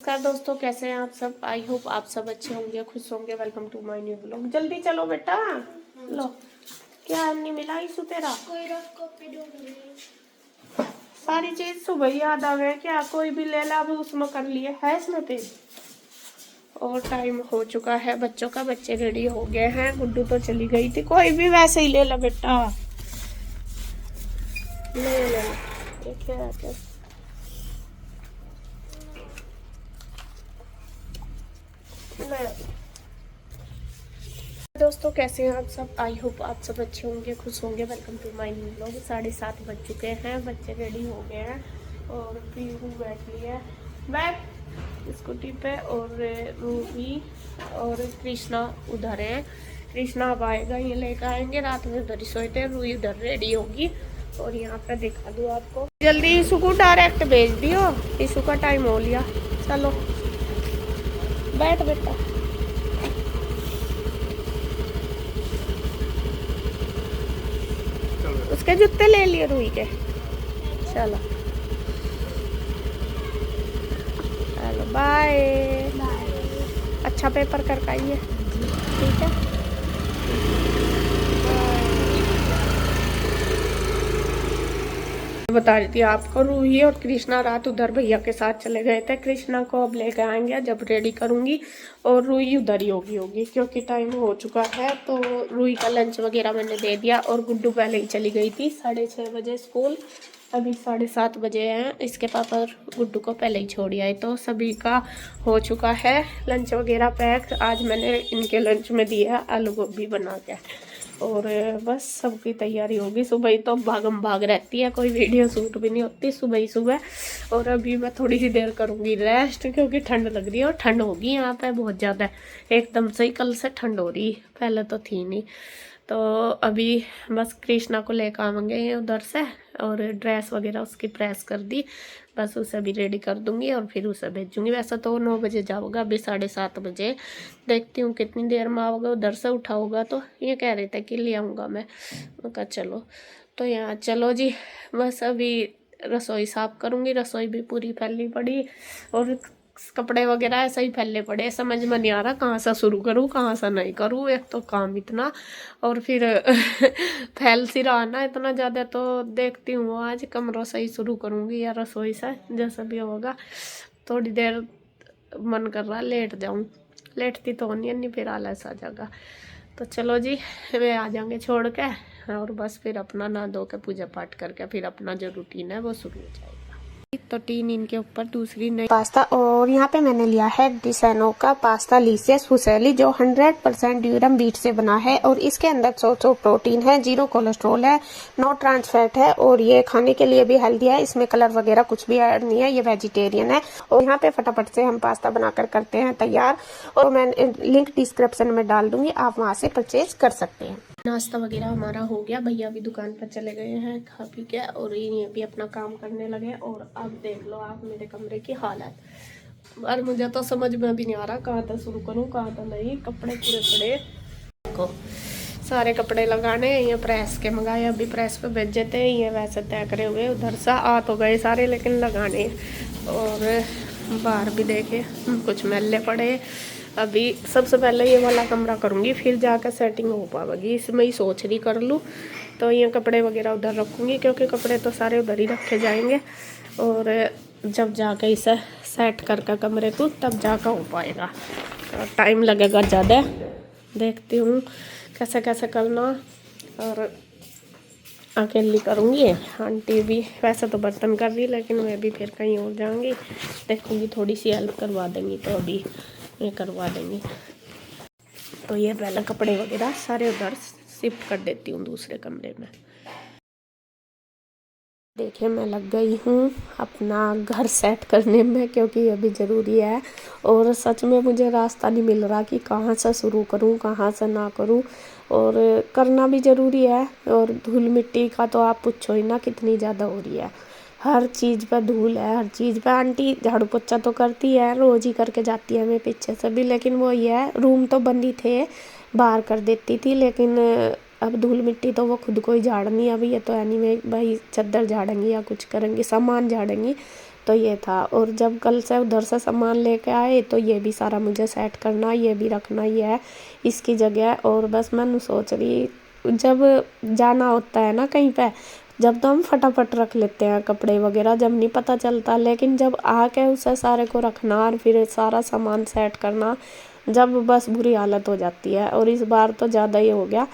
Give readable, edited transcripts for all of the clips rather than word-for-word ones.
नमस्कार दोस्तों, कैसे हैं आप सब। आई होप आप सब अच्छे होंगे, खुश होंगे। Welcome to my new blog. जल्दी चलो बेटा, लो क्या नहीं मिला इशू तेरा। सारी चीज सुबह याद आ गए क्या, कोई भी ले ला, अभी उसमें कर लिए है इसमें पे। और टाइम हो चुका है बच्चों का, बच्चे रेडी हो गए हैं। गुड्डू तो चली गई थी, कोई भी वैसे ही ले ला बेटा, ले ले देखिए। दोस्तों कैसे हैं आप सब। आई होप आप सब अच्छे होंगे, खुश होंगे। Welcome to my new blog. 7:30 बज चुके हैं, बच्चे रेडी हो गए हैं और पीहू बैठ लिया है बैठ स्कूटी पे, और रूही और कृष्णा उधर है। कृष्णा अब आएगा, ये लेकर आएंगे। रात में उधर ही सोते हैं, रूही उधर रेडी होगी। और यहाँ पे दिखा दूँ आपको, जल्दी ईशू को डायरेक्ट भेज दियो, ईशू का टाइम हो लिया। चलो बैठ बेटा। उसके जूते ले लिए रूही के। चलो चलो बाय। अच्छा पेपर करके आइए, ठीक है। बता रही थी आपको, रूही और कृष्णा रात उधर भैया के साथ चले गए थे। कृष्णा को अब लेकर आएंगे जब रेडी करूंगी, और रूही उधर ही होगी क्योंकि टाइम हो चुका है। तो रूही का लंच वगैरह मैंने दे दिया, और गुड्डू पहले ही चली गई थी 6:30 बजे स्कूल। अभी 7:30 बजे हैं। इसके पापा गुड्डू को पहले ही छोड़ आए, तो सभी का हो चुका है लंच वगैरह पैक। आज मैंने इनके लंच में दिया आलू गोभी बना के, और बस सबकी तैयारी होगी। सुबह ही तो भागम भाग रहती है, कोई वीडियो शूट भी नहीं होती सुबह ही सुबह। और अभी मैं थोड़ी सी देर करूँगी रेस्ट, क्योंकि ठंड लग रही है, और ठंड होगी यहाँ पे बहुत ज़्यादा। एकदम से ही कल से ठंड हो रही, पहले तो थी नहीं। तो अभी बस कृष्णा को लेकर आवेंगे उधर से, और ड्रेस वगैरह उसकी प्रेस कर दी, बस उसे भी रेडी कर दूंगी और फिर उसे भेजूंगी। वैसे तो 9 बजे जाऊँगा, अभी 7:30 बजे। देखती हूँ कितनी देर में आओगे। उधर से उठा होगा तो ये कह रहे थे कि ले आऊँगा मैं कहा चलो। तो यहाँ चलो जी, बस अभी रसोई साफ करूँगी। रसोई भी पूरी फैली पड़ी, और कपड़े वगैरह ऐसे ही फैले पड़े। समझ में नहीं आ रहा कहाँ से शुरू करूँ कहाँ से नहीं करूँ, एक तो काम इतना, और फिर फैल सी रहा ना इतना ज़्यादा। तो देखती हूँ आज कमरों से ही शुरू करूँगी या रसोई से, जैसा भी होगा। थोड़ी देर मन कर रहा लेट जाऊँ, लेटती तो नहीं फिर आलस आ जाएगा। तो चलो जी, वे आ जाएंगे छोड़ के, और बस फिर अपना नहा धो के पूजा पाठ करके फिर अपना जो रूटीन है वो शुरू हो जाएगा। तो 3 इनके ऊपर दूसरी नई पास्ता। और यहाँ पे मैंने लिया है डिसेनो का पास्ता लीसियस फुसेली, जो 100% ड्यूरम बीट से बना है, और इसके अंदर 100 प्रोटीन है, 0 कोलेस्ट्रॉल है, नो ट्रांस फैट है, और ये खाने के लिए भी हेल्दी है। इसमें कलर वगैरह कुछ भी ऐड नहीं है, ये वेजिटेरियन है। और यहाँ पे फटाफट से हम पास्ता बनाकर करते हैं तैयार, और मैं लिंक डिस्क्रिप्शन में डाल दूंगी, आप वहाँ से परचेज कर सकते हैं। नाश्ता वगैरह हमारा हो गया, भैया भी दुकान पर चले गए हैं खा पी के, और ये भी अपना काम करने लगे। और अब देख लो आप मेरे कमरे की हालत, और मुझे तो समझ में भी नहीं आ रहा कहाँ तक शुरू करूँ कहाँ तक नहीं। कपड़े पूरे पड़े को, सारे कपड़े लगाने, ये प्रेस के मंगाए, अभी प्रेस पे भेजे थे। ये वैसे तय करे हुए उधर से आ तो गए सारे, लेकिन लगाने। और बाहर भी देखे कुछ मैले पड़े। अभी सबसे पहले ये वाला कमरा करूँगी, फिर जाकर सेटिंग हो पाएगी। इसमें ही सोच रही कर लूँ। तो ये कपड़े वगैरह उधर रखूँगी, क्योंकि कपड़े तो सारे उधर ही रखे जाएंगे, और जब जाकर इसे सेट करके कमरे को तब जाकर हो पाएगा। टाइम लगेगा ज़्यादा, देखती हूँ कैसे कैसे करना। और अकेली करूँगी, आंटी भी वैसे तो बर्तन कर रही, लेकिन मैं भी फिर कहीं और जाऊँगी, देखूँगी थोड़ी सी हेल्प करवा देंगी, तो अभी ये करवा देंगे। तो ये पहले कपड़े वगैरह सारे उधर शिफ्ट कर देती हूँ दूसरे कमरे में। देखिए मैं लग गई हूँ अपना घर सेट करने में, क्योंकि अभी ज़रूरी है। और सच में मुझे रास्ता नहीं मिल रहा कि कहाँ से शुरू करूँ कहाँ से ना करूँ, और करना भी ज़रूरी है। और धूल मिट्टी का तो आप पूछो ही ना, कितनी ज़्यादा हो रही है। हर चीज़ पर धूल है, हर चीज़ पर। आंटी झाड़ू पोछा तो करती है, रोज़ ही करके जाती है मैं पीछे से भी, लेकिन वो ये है, रूम तो बंद ही थे, बाहर कर देती थी। लेकिन अब धूल मिट्टी तो वो खुद को ही झाड़नी है। अभी ये तो एनीवे भाई चद्दर झाड़ेंगी या कुछ करेंगी, सामान झाड़ेंगी, तो ये था। और जब कल से उधर से सामान लेके आए तो ये भी सारा मुझे सेट करना, ये भी रखना ही है इसकी जगह। और बस मैं सोच रही, जब जाना होता है ना कहीं पे, जब तो हम फटाफट रख लेते हैं कपड़े वगैरह, जब नहीं पता चलता, लेकिन जब आके उसे सारे को रखना और फिर सारा सामान सेट करना, जब बस बुरी हालत हो जाती है। और इस बार तो ज़्यादा ही हो गया,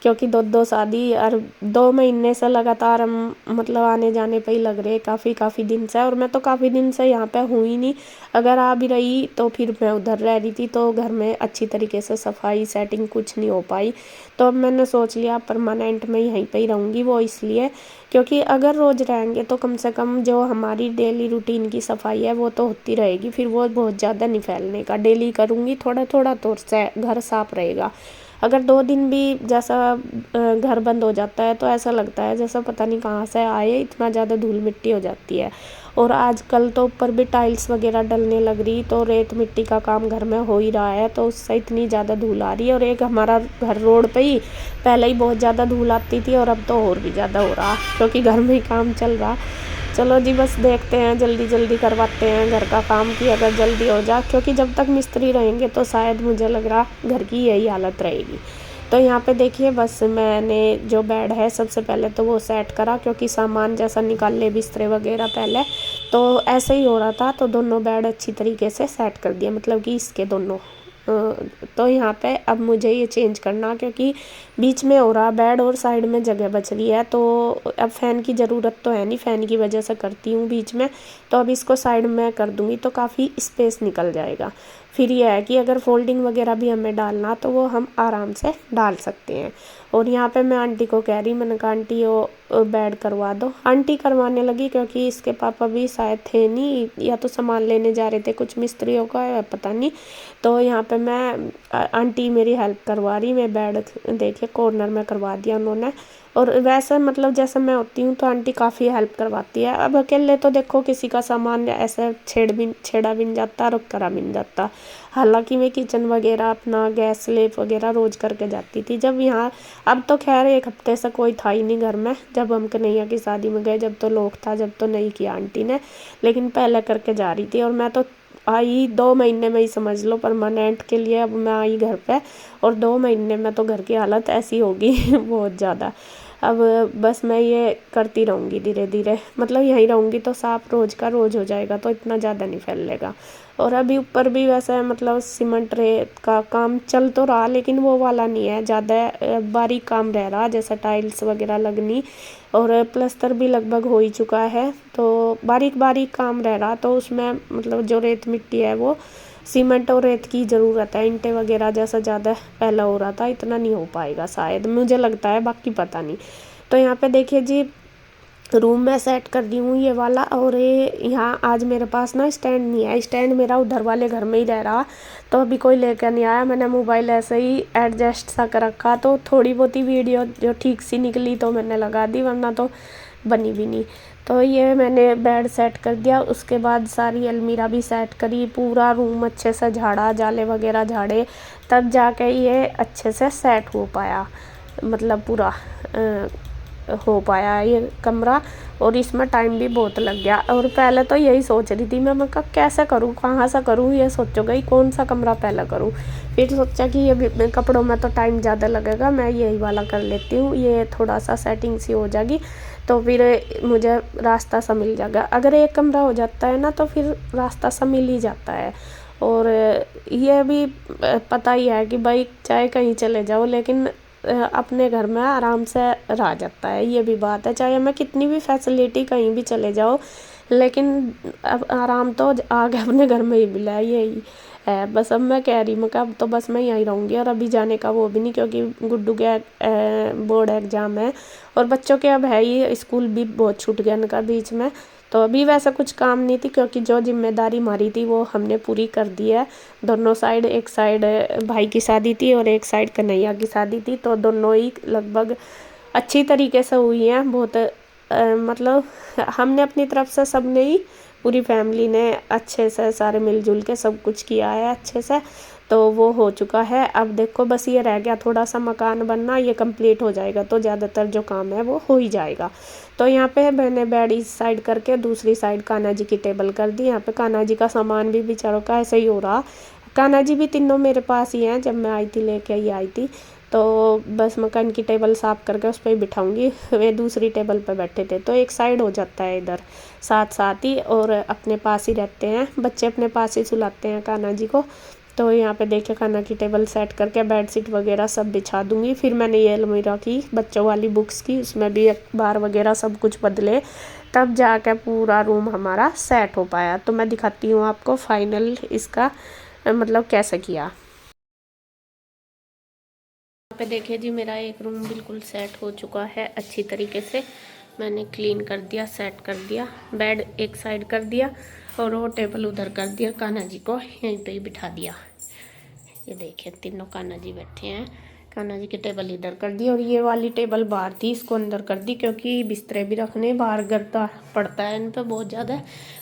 क्योंकि दो शादी और 2 महीने से लगातार हम मतलब आने जाने पे ही लग रहे काफ़ी दिन से। और मैं तो काफ़ी दिन से यहाँ पे हूँ ही नहीं, अगर आ भी रही तो फिर मैं उधर रह रही थी, तो घर में अच्छी तरीके से सफाई सेटिंग कुछ नहीं हो पाई। तो अब मैंने सोच लिया परमानेंट में यहीं पे ही रहूँगी, वो इसलिए क्योंकि अगर रोज़ रहेंगे तो कम से कम जो हमारी डेली रूटीन की सफाई है वो तो होती रहेगी, फिर वो बहुत ज़्यादा नहीं फैलने का। डेली करूँगी थोड़ा थोड़ा तो घर साफ रहेगा। अगर 2 दिन भी जैसा घर बंद हो जाता है तो ऐसा लगता है जैसा पता नहीं कहाँ से आए, इतना ज़्यादा धूल मिट्टी हो जाती है। और आजकल तो ऊपर भी टाइल्स वगैरह डलने लग रही, तो रेत मिट्टी का काम घर में हो ही रहा है, तो उससे इतनी ज़्यादा धूल आ रही है। और एक हमारा घर रोड पे ही पहले ही बहुत ज़्यादा धूल आती थी, और अब तो और भी ज़्यादा हो रहा, क्योंकि घर में ही काम चल रहा। चलो जी, बस देखते हैं, जल्दी जल्दी करवाते हैं घर का काम की अगर जल्दी हो जाए, क्योंकि जब तक मिस्त्री रहेंगे तो शायद मुझे लग रहा घर की यही हालत रहेगी। तो यहाँ पे देखिए, बस मैंने जो बेड है सबसे पहले तो वो सेट करा, क्योंकि सामान जैसा निकाल ले बिस्तरे वगैरह पहले, तो ऐसे ही हो रहा था। तो दोनों बेड अच्छी तरीके से सेट कर दिए, मतलब कि इसके दोनों। तो यहाँ पे अब मुझे ये चेंज करना, क्योंकि बीच में हो रहा बेड और साइड में जगह बच रही है, तो अब फ़ैन की ज़रूरत तो है नहीं, फ़ैन की वजह से करती हूँ बीच में। तो अब इसको साइड में कर दूँगी तो काफ़ी स्पेस निकल जाएगा। फिर ये है कि अगर फोल्डिंग वगैरह भी हमें डालना तो वो हम आराम से डाल सकते हैं। और यहाँ पे मैं आंटी को कह रही, मैंने कहा आंटी वो बेड करवा दो। आंटी करवाने लगी, क्योंकि इसके पापा भी शायद थे नहीं, या तो सामान लेने जा रहे थे कुछ मिस्त्रियों का, या पता नहीं। तो यहाँ पे मैं आंटी मेरी हेल्प करवा रही, मैं बेड देखिए कॉर्नर में करवा दिया उन्होंने। और वैसे मतलब जैसे मैं होती हूँ तो आंटी काफ़ी हेल्प करवाती है। अब अकेले तो देखो किसी का सामान ऐसे छेड़ा भी नहीं जाता और करा भी नहीं जाता। हालांकि मैं किचन वगैरह अपना गैस स्लेब वगैरह रोज़ करके जाती थी जब यहाँ। अब तो खैर 1 हफ्ते से कोई था ही नहीं घर में, जब हम कन्हैया की शादी में गए, जब तो लोग था, जब तो नहीं किया आंटी ने, लेकिन पहले करके जा रही थी। और मैं तो आई 2 महीने में ही समझ लो परमानेंट के लिए, अब मैं आई घर पे, और 2 महीने में तो घर की हालत ऐसी होगी बहुत ज़्यादा। अब बस मैं ये करती रहूँगी धीरे धीरे, मतलब यहीं रहूँगी तो साफ रोज़ का रोज़ हो जाएगा, तो इतना ज़्यादा नहीं फैलेगा। और अभी ऊपर भी वैसे मतलब सीमेंट रेत का काम चल तो रहा, लेकिन वो वाला नहीं है, ज़्यादा बारीक काम रह रहा, जैसे टाइल्स वगैरह लगनी। और प्लस्तर भी लगभग हो ही चुका है, तो बारीक बारीक काम रह रहा, तो उसमें मतलब जो रेत मिट्टी है वो सीमेंट और रेत की ज़रूरत है। ईंटें वगैरह जैसा ज़्यादा पहला हो रहा था इतना नहीं हो पाएगा शायद, मुझे लगता है, बाकी पता नहीं। तो यहाँ पे देखिए जी, रूम में सेट कर दी हूँ ये वाला। और ये यहाँ आज मेरे पास ना स्टैंड नहीं है, स्टैंड मेरा उधर वाले घर में ही रह रहा, तो अभी कोई लेकर नहीं आया। मैंने मोबाइल ऐसे ही एडजस्ट सा कर रखा, तो थोड़ी बहुत ही वीडियो जो ठीक सी निकली तो मैंने लगा दी, वरना तो बनी भी नहीं। तो ये मैंने बेड सेट कर दिया, उसके बाद सारी अलमीरा भी सेट करी, पूरा रूम अच्छे से झाड़ा, जाले वगैरह झाड़े, तब जाके ये अच्छे से सेट हो पाया, मतलब पूरा हो पाया ये कमरा। और इसमें टाइम भी बहुत लग गया। और पहले तो यही सोच रही थी मैं कहा कैसे करूँ, कहाँ से करूँ, ये सोचो गई कौन सा कमरा पहले करूँ। फिर सोचा कि ये कपड़ों में तो टाइम ज़्यादा लगेगा, मैं यही वाला कर लेती हूँ, ये थोड़ा सा सेटिंग सी हो जाएगी, तो फिर मुझे रास्ता सा मिल जाएगा। अगर एक कमरा हो जाता है ना तो फिर रास्ता सा मिल ही जाता है। और ये भी पता ही है कि भाई चाहे कहीं चले जाओ, लेकिन अपने घर में आराम से रह जाता है, ये भी बात है। चाहे हमें कितनी भी फैसिलिटी कहीं भी चले जाओ, लेकिन अब आराम तो आगे अपने घर में ही मिला है, यही है। बस अब मैं कह रही हूँ कि अब तो बस मैं यहीं रहूँगी, और अभी जाने का वो भी नहीं, क्योंकि गुड्डू के बोर्ड एग्ज़ाम है, और बच्चों के अब है ही, स्कूल भी बहुत छूट गया इनका बीच में। तो अभी वैसा कुछ काम नहीं थी, क्योंकि जो जिम्मेदारी हमारी थी वो हमने पूरी कर दी है दोनों साइड। एक साइड भाई की शादी थी और एक साइड कन्हैया की शादी थी, तो दोनों ही लगभग अच्छी तरीके से हुई हैं। बहुत मतलब हमने अपनी तरफ से सबने ही पूरी फैमिली ने अच्छे से सारे मिलजुल के सब कुछ किया है अच्छे से, तो वो हो चुका है। अब देखो बस ये रह गया थोड़ा सा मकान बनना, ये कंप्लीट हो जाएगा तो ज़्यादातर जो काम है वो हो ही जाएगा। तो यहाँ पे मैंने बेड इस साइड करके दूसरी साइड कान्हा जी की टेबल कर दी। यहाँ पे कान्हा जी का सामान भी बेचारों का ऐसे ही हो रहा। कान्हा जी भी तीनों मेरे पास ही हैं, जब मैं आई थी लेके ही आई थी। तो बस मकान की टेबल साफ़ करके उस पर ही बिठाऊंगी। वे दूसरी टेबल पर बैठे थे तो एक साइड हो जाता है इधर साथ साथ ही, और अपने पास ही रहते हैं बच्चे, अपने पास ही सुलाते हैं कान्हा जी को। तो यहाँ पे देखिए कान्हा की टेबल सेट करके बेडशीट वगैरह सब बिछा दूंगी। फिर मैंने ये अलमीरा की बच्चों वाली बुक्स की, उसमें भी अखबार वगैरह सब कुछ बदले, तब जाकर पूरा रूम हमारा सेट हो पाया। तो मैं दिखाती हूँ आपको फाइनल इसका मतलब कैसे किया। यहाँ पे देखिए जी मेरा एक रूम बिल्कुल सेट हो चुका है अच्छी तरीके से। मैंने क्लीन कर दिया, सेट कर दिया, बेड एक साइड कर दिया और वो टेबल उधर कर दिया, कान्हा जी को यहीं पे ही बिठा दिया। ये देखिए तीनों कान्हा जी बैठे हैं, कान्हा जी की टेबल इधर कर दी और ये वाली टेबल बाहर थी, इसको अंदर कर दी क्योंकि बिस्तरे भी रखने बाहर गर्दा पड़ता है इन पर बहुत ज़्यादा,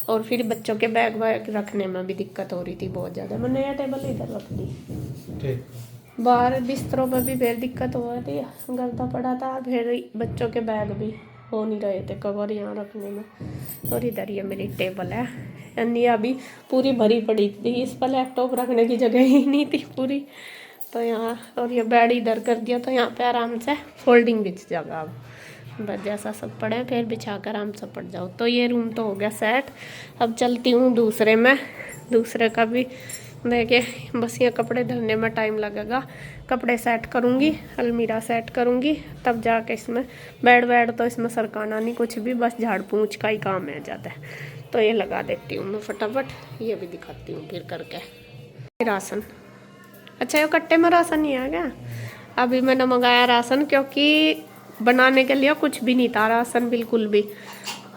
और फिर बच्चों के बैग वैग रखने में भी दिक्कत हो रही थी बहुत ज़्यादा। मैंने यह टेबल इधर रख दी, बाहर बिस्तरों में भी फिर दिक्कत हो रही थी, गर्दा पड़ा था, फिर बच्चों के बैग भी हो नहीं रहे थे कवर यहाँ रखने में। और इधर ये मेरी टेबल है, यानी अभी पूरी भरी पड़ी थी, इस पर लैपटॉप रखने की जगह ही नहीं थी पूरी। तो यहाँ और ये बेड इधर कर दिया तो यहाँ पे आराम से फोल्डिंग बिछ जाएगा। अब बस जैसा सब पड़े फिर बिछा कर आराम से पड़ जाओ। तो ये रूम तो हो गया सेट। अब चलती हूँ दूसरे में, दूसरे का भी देखिए बस ये कपड़े धरने में टाइम लगेगा, कपड़े सेट करूँगी, अलमीरा सेट करूँगी, तब जाके इसमें बेड वेड तो इसमें सरकाना नहीं कुछ भी, बस झाड़ पूंछ का ही काम है ज़्यादा। तो ये लगा देती हूँ मैं फटाफट, ये भी दिखाती हूँ फिर करके। राशन, अच्छा ये कट्टे में राशन नहीं आ गया, अभी मैंने मंगाया राशन क्योंकि बनाने के लिए कुछ भी नहीं था राशन बिल्कुल भी।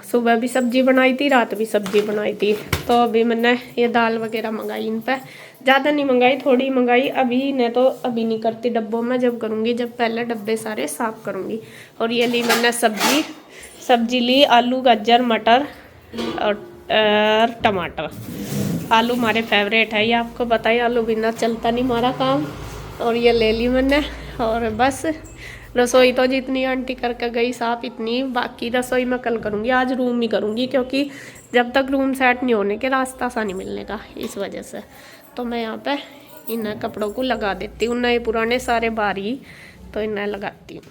सुबह भी सब्जी बनाई थी, रात भी सब्जी बनाई थी, तो अभी मैंने ये दाल वगैरह मंगाई, इन पर ज़्यादा नहीं मंगाई, थोड़ी मंगाई। अभी ने तो अभी नहीं करती डब्बों में, जब करूँगी जब पहले डब्बे सारे साफ़ करूँगी। और ये ली मैंने सब्जी ली आलू गाजर मटर और टमाटर। आलू हमारे फेवरेट है, ये आपको पता ही, आलू बिना चलता नहीं हमारा काम। और ये ले ली मैंने, और बस रसोई तो जितनी आंटी करके गई साफ इतनी, बाकी रसोई मैं कल करूँगी, आज रूम ही करूँगी क्योंकि जब तक रूम सेट नहीं होने के रास्ता सा नहीं मिलने का, इस वजह से। तो मैं यहाँ पे इन कपड़ों को लगा देती हूँ, नए पुराने सारे बारी, तो इन्हें लगाती हूँ।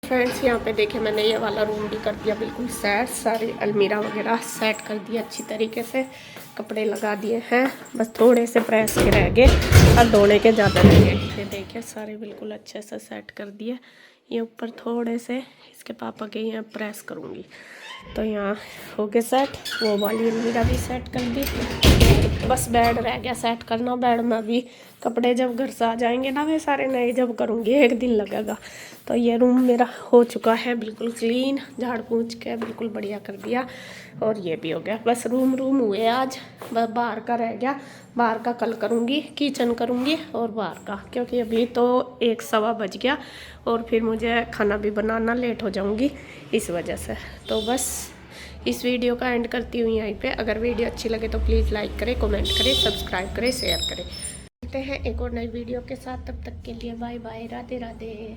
फ्रेंड्स यहाँ पे देखिए मैंने ये वाला रूम भी कर दिया बिल्कुल सेट, सारी अलमीरा वगैरह सेट कर दिया अच्छी तरीके से, कपड़े लगा दिए हैं, बस थोड़े से प्रेस के रह गए और धोने के ज़्यादा रह गए। ये देखिए सारे बिल्कुल अच्छे से सेट कर दिए। ये ऊपर थोड़े से इसके पापा के यहाँ प्रेस करूँगी, तो यहाँ हो गए सेट। वो वाली अलमीरा भी सेट कर दी, बस बेड रह गया सेट करना। बेड में भी कपड़े जब घर से आ जाएंगे ना, मैं सारे नए जब करूँगी, एक दिन लगेगा। तो ये रूम मेरा हो चुका है बिल्कुल क्लीन, झाड़ पूछ के बिल्कुल बढ़िया कर दिया। और ये भी हो गया, बस रूम हुए आज, बस बाहर का रह गया, बाहर का कल करूँगी, किचन करूँगी और बाहर का, क्योंकि अभी तो 1 सवा बज गया और फिर मुझे खाना भी बनाना लेट हो जाऊँगी इस वजह से। तो बस इस वीडियो का एंड करती हूँ यहीं पे। अगर वीडियो अच्छी लगे तो प्लीज़ लाइक करें, कमेंट करें, सब्सक्राइब करें, शेयर करें। मिलते हैं एक और नई वीडियो के साथ, तब तक के लिए बाय बाय, राधे राधे।